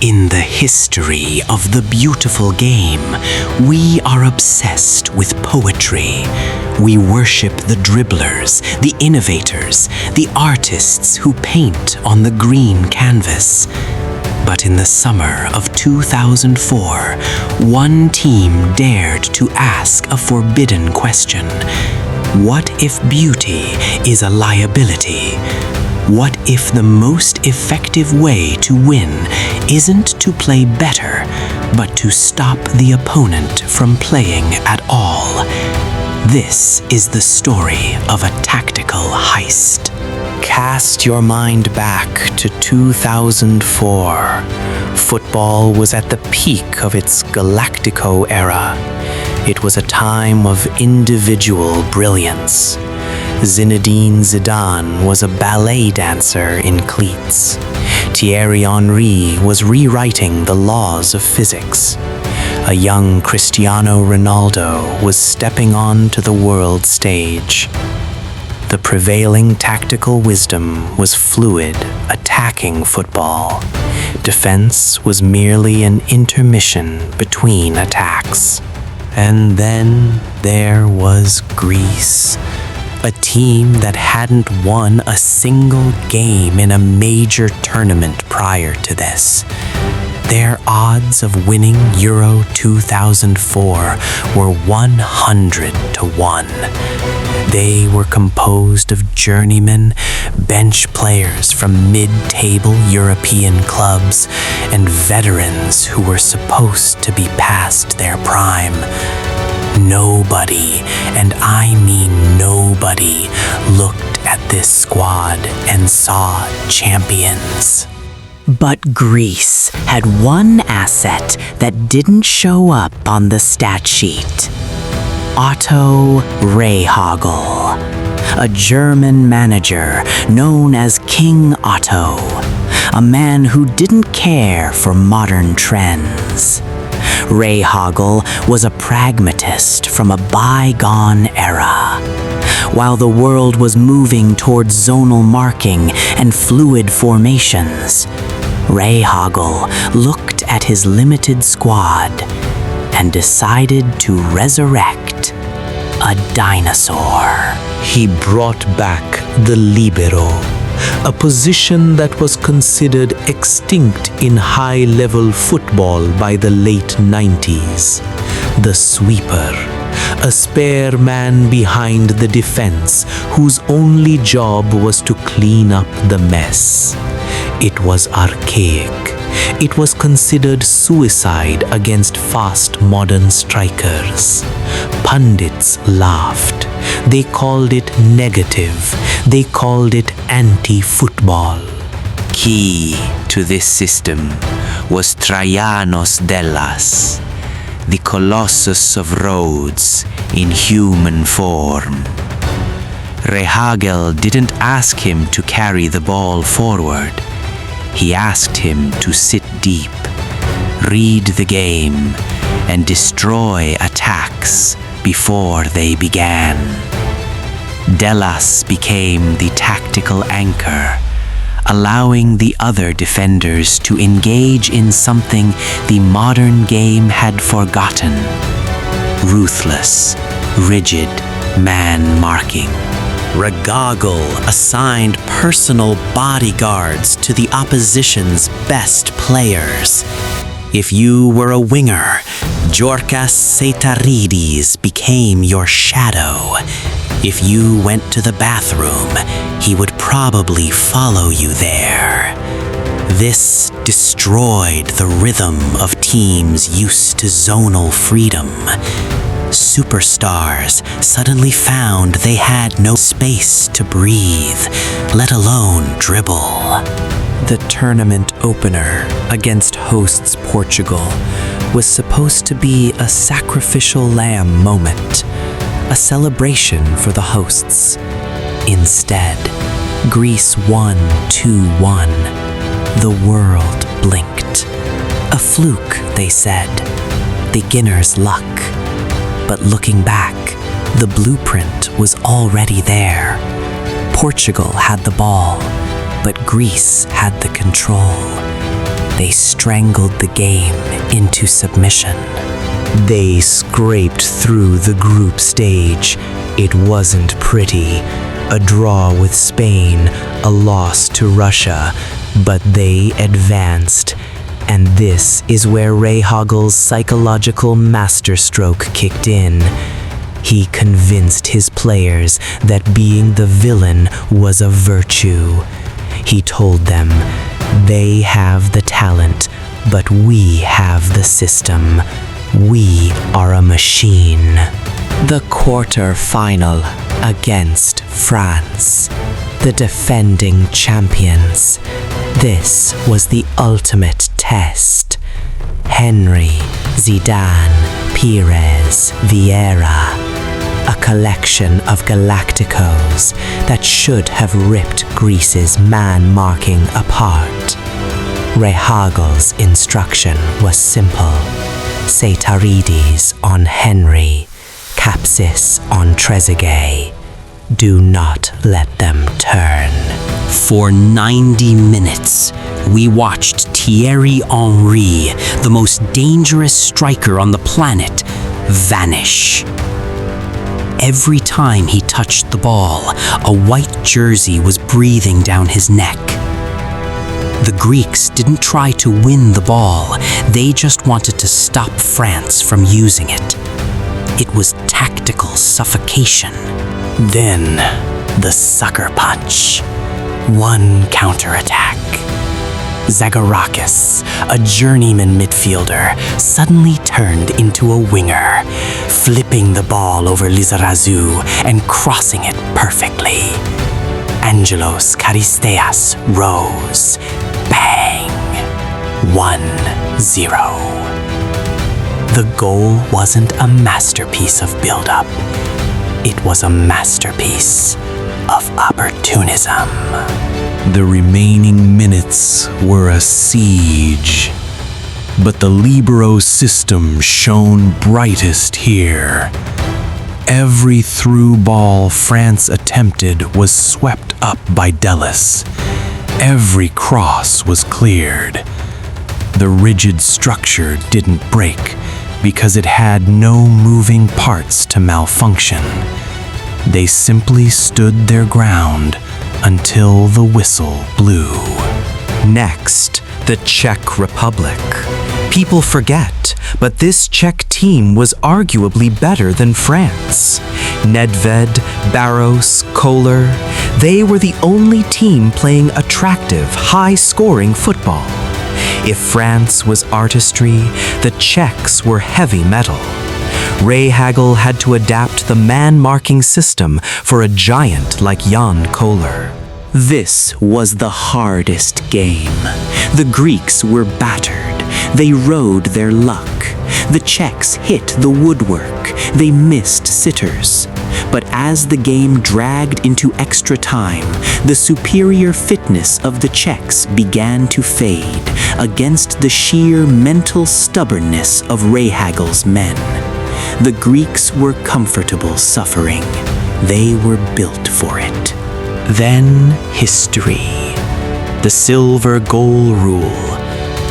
In the history of the beautiful game, we are obsessed with poetry. We worship the dribblers, the innovators, the artists who paint on the green canvas. But in the summer of 2004, one team dared to ask a forbidden question. What if beauty is a liability? What if the most effective way to win isn't to play better, but to stop the opponent from playing at all? This is the story of a tactical heist. Cast your mind back to 2004. Football was at the peak of its Galactico era. It was a time of individual brilliance. Zinedine Zidane was a ballet dancer in cleats. Thierry Henry was rewriting the laws of physics. A young Cristiano Ronaldo was stepping onto the world stage. The prevailing tactical wisdom was fluid, attacking football. Defense was merely an intermission between attacks. And then there was Greece. A team that hadn't won a single game in a major tournament prior to this. Their odds of winning Euro 2004 were 100-1. They were composed of journeymen, bench players from mid-table European clubs, and veterans who were supposed to be past their prime. Nobody, and I mean nobody, looked at this squad and saw champions. But Greece had one asset that didn't show up on the stat sheet. Otto Rehhagel, a German manager known as King Otto, a man who didn't care for modern trends. Rehhagel was a pragmatist from a bygone era. While the world was moving towards zonal marking and fluid formations, Rehhagel looked at his limited squad and decided to resurrect a dinosaur. He brought back the libero, a position that was considered extinct in high-level football by the late 90s. The sweeper, a spare man behind the defense whose only job was to clean up the mess. It was archaic. It was considered suicide against fast modern strikers. Pundits laughed. They called it negative. They called it anti-football. Key to this system was Traianos Dellas, the Colossus of Rhodes in human form. Rehhagel didn't ask him to carry the ball forward. He asked him to sit deep, read the game, and destroy attacks before they began. Dellas became the tactical anchor, allowing the other defenders to engage in something the modern game had forgotten: ruthless, rigid man marking. Rehhagel assigned personal bodyguards to the opposition's best players. If you were a winger, Georkas Seitaridis became your shadow. If you went to the bathroom, he would probably follow you there. This destroyed the rhythm of teams used to zonal freedom. Superstars suddenly found they had no space to breathe, let alone dribble. The tournament opener against hosts Portugal was supposed to be a sacrificial lamb moment, a celebration for the hosts. Instead, Greece won 2-1. The world blinked. A fluke, they said. Beginner's luck. But looking back, the blueprint was already there. Portugal had the ball, but Greece had the control. They strangled the game into submission. They scraped through the group stage. It wasn't pretty. A draw with Spain, a loss to Russia, but they advanced. And this is where Rehhagel's psychological masterstroke kicked in. He convinced his players that being the villain was a virtue. He told them, they have the talent, but we have the system. We are a machine. The quarter-final against France, the defending champions. This was the ultimate test. Henry, Zidane, Pires, Vieira, a collection of galacticos that should have ripped Greece's man-marking apart. Rehhagel's instruction was simple. Ceitarides on Henry, Capsis on Trezeguet. Do not let them turn. For 90 minutes, we watched Thierry Henry, the most dangerous striker on the planet, vanish. Every time he touched the ball, a white jersey was breathing down his neck. The Greeks didn't try to win the ball, they just wanted to stop France from using it. It was tactical suffocation. Then, the sucker punch. One counterattack. Zagorakis, a journeyman midfielder, suddenly turned into a winger, flipping the ball over Lizarazu and crossing it perfectly. Angelos Charisteas rose. Bang! 1-0. The goal wasn't a masterpiece of build-up. It was a masterpiece of opportunism. The remaining minutes were a siege, but the libero system shone brightest here. Every through ball France attempted was swept up by Delis. Every cross was cleared. The rigid structure didn't break because it had no moving parts to malfunction. They simply stood their ground until the whistle blew. Next, the Czech Republic. People forget, but this Czech team was arguably better than France. Nedved, Barros, Kohler, they were the only team playing attractive, high-scoring football. If France was artistry, the Czechs were heavy metal. Rehhagel had to adapt the man-marking system for a giant like Jan Kohler. This was the hardest game. The Greeks were battered. They rode their luck. The Czechs hit the woodwork. They missed sitters. But as the game dragged into extra time, the superior fitness of the Czechs began to fade against the sheer mental stubbornness of Rehhagel's men. The Greeks were comfortable suffering. They were built for it. Then history. The silver goal rule.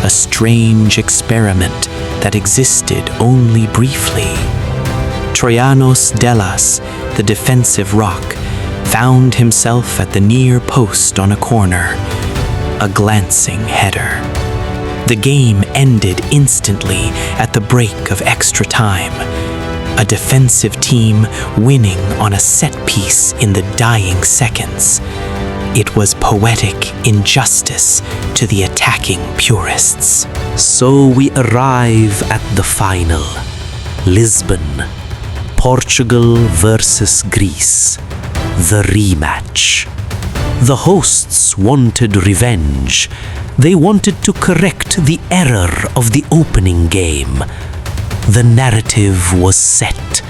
A strange experiment that existed only briefly. Troyanos Delas, the defensive rock, found himself at the near post on a corner. A glancing header. The game ended instantly at the break of extra time. A defensive team winning on a set piece in the dying seconds. It was poetic injustice to the attacking purists. So we arrive at the final. Lisbon, Portugal versus Greece. The rematch. The hosts wanted revenge. They wanted to correct the error of the opening game. The narrative was set.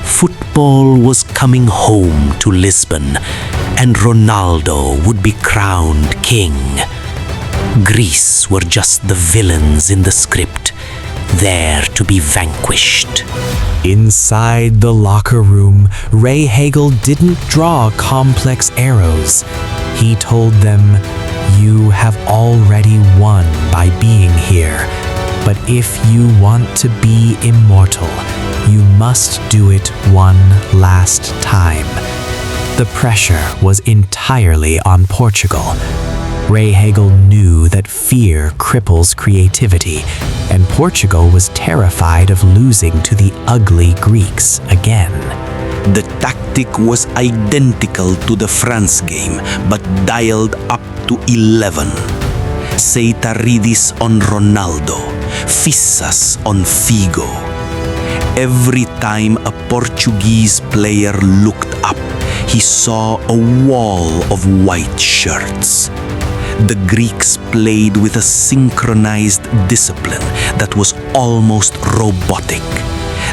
Football was coming home to Lisbon, and Ronaldo would be crowned king. Greece were just the villains in the script, there to be vanquished. Inside the locker room, Rehhagel didn't draw complex arrows. He told them, You have already won by being here. But if you want to be immortal, you must do it one last time. The pressure was entirely on Portugal. Rehhagel knew that fear cripples creativity, and Portugal was terrified of losing to the ugly Greeks again. The tactic was identical to the France game, but dialed up to 11. Seitaridis on Ronaldo, Fissas on Figo. Every time a Portuguese player looked up, he saw a wall of white shirts. The Greeks played with a synchronized discipline that was almost robotic.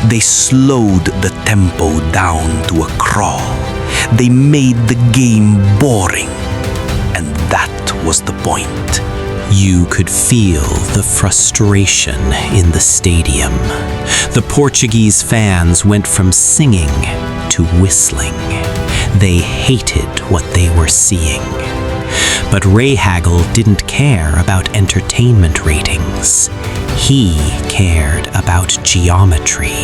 They slowed the tempo down to a crawl. They made the game boring. And that was the point. You could feel the frustration in the stadium. The Portuguese fans went from singing to whistling. They hated what they were seeing. But Rehhagel didn't care about entertainment ratings. He cared about geometry.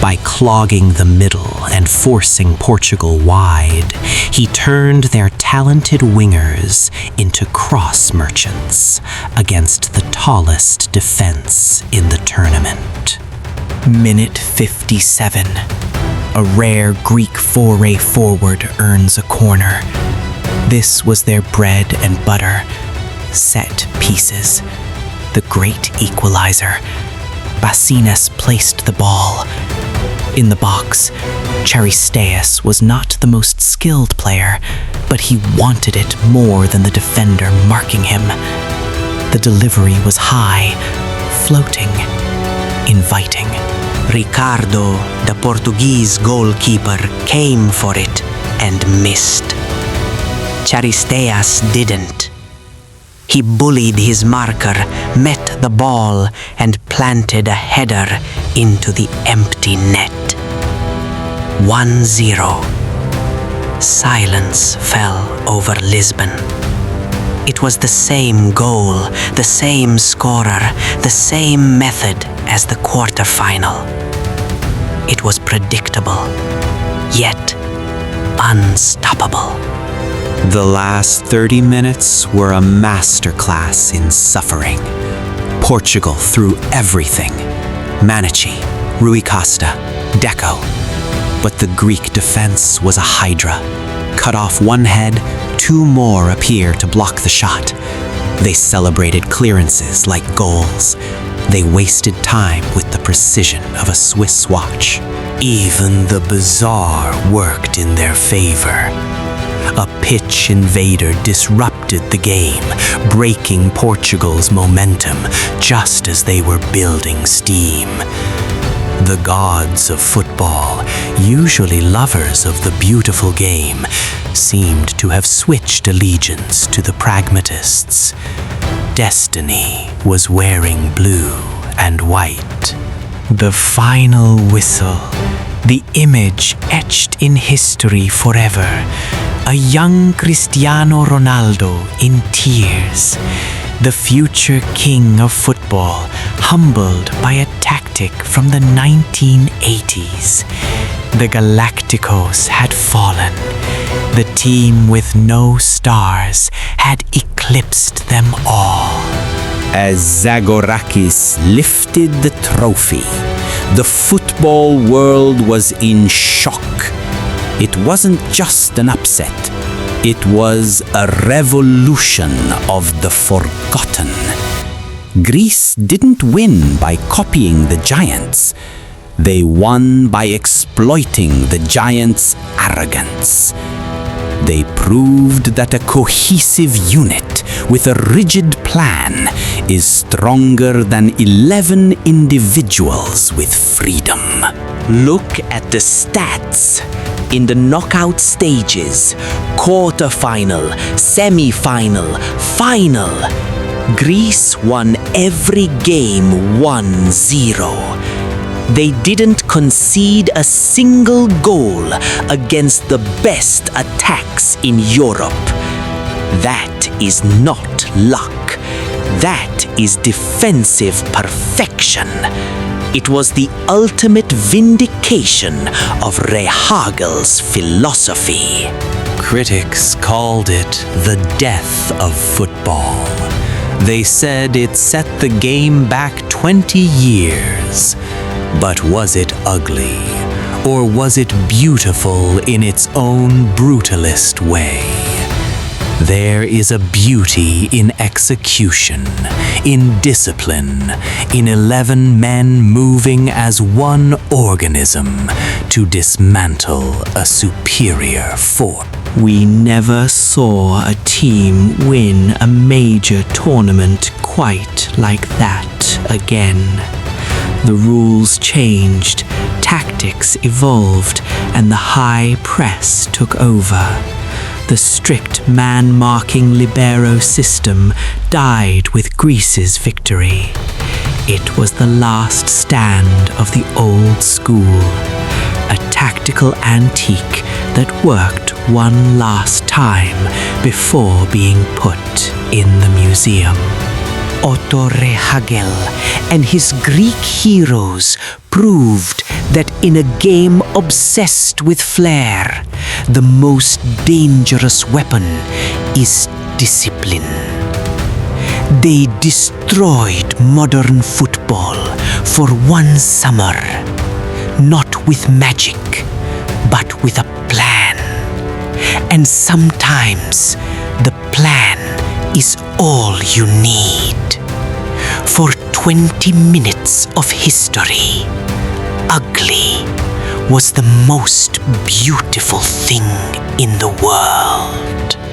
By clogging the middle and forcing Portugal wide, he turned their talented wingers into cross merchants against the tallest defense in the tournament. Minute 57. A rare Greek foray forward earns a corner. This was their bread and butter, set pieces, the great equalizer. Bassinas placed the ball. In the box, Charisteas was not the most skilled player, but he wanted it more than the defender marking him. The delivery was high, floating, inviting. Ricardo, the Portuguese goalkeeper, came for it and missed. Charisteas didn't. He bullied his marker, met the ball, and planted a header into the empty net. 1-0. Silence fell over Lisbon. It was the same goal, the same scorer, the same method as the quarterfinal. It was predictable, yet unstoppable. The last 30 minutes were a masterclass in suffering. Portugal threw everything. Manici, Rui Costa, Deco. But the Greek defense was a hydra. Cut off one head, two more appear to block the shot. They celebrated clearances like goals. They wasted time with the precision of a Swiss watch. Even the bizarre worked in their favor. A pitch invader disrupted the game, breaking Portugal's momentum just as they were building steam. The gods of football, usually lovers of the beautiful game, seemed to have switched allegiance to the pragmatists. Destiny was wearing blue and white. The final whistle, the image etched in history forever. A young Cristiano Ronaldo in tears. The future king of football, humbled by a tactic from the 1980s. The Galacticos had fallen. The team with no stars had eclipsed them all. As Zagorakis lifted the trophy, the football world was in shock. It wasn't just an upset. It was a revolution of the forgotten. Greece didn't win by copying the giants. They won by exploiting the giants' arrogance. They proved that a cohesive unit with a rigid plan is stronger than 11 individuals with freedom. Look at the stats. In the knockout stages, quarterfinal, semi-final, final, Greece won every game 1-0. They didn't concede a single goal against the best attacks in Europe. That is not luck. That is defensive perfection. It was the ultimate vindication of Rehhagel's philosophy. Critics called it the death of football. They said it set the game back 20 years. But was it ugly? Or was it beautiful in its own brutalist way? There is a beauty in execution, in discipline, in 11 men moving as one organism to dismantle a superior force. We never saw a team win a major tournament quite like that again. The rules changed, tactics evolved, and the high press took over. The strict man-marking libero system died with Greece's victory. It was the last stand of the old school, a tactical antique that worked one last time before being put in the museum. Otto Rehhagel and his Greek heroes proved that in a game obsessed with flair, the most dangerous weapon is discipline. They destroyed modern football for one summer, not with magic, but with a plan. And sometimes the plan is all you need. For 20 minutes of history, ugly was the most beautiful thing in the world.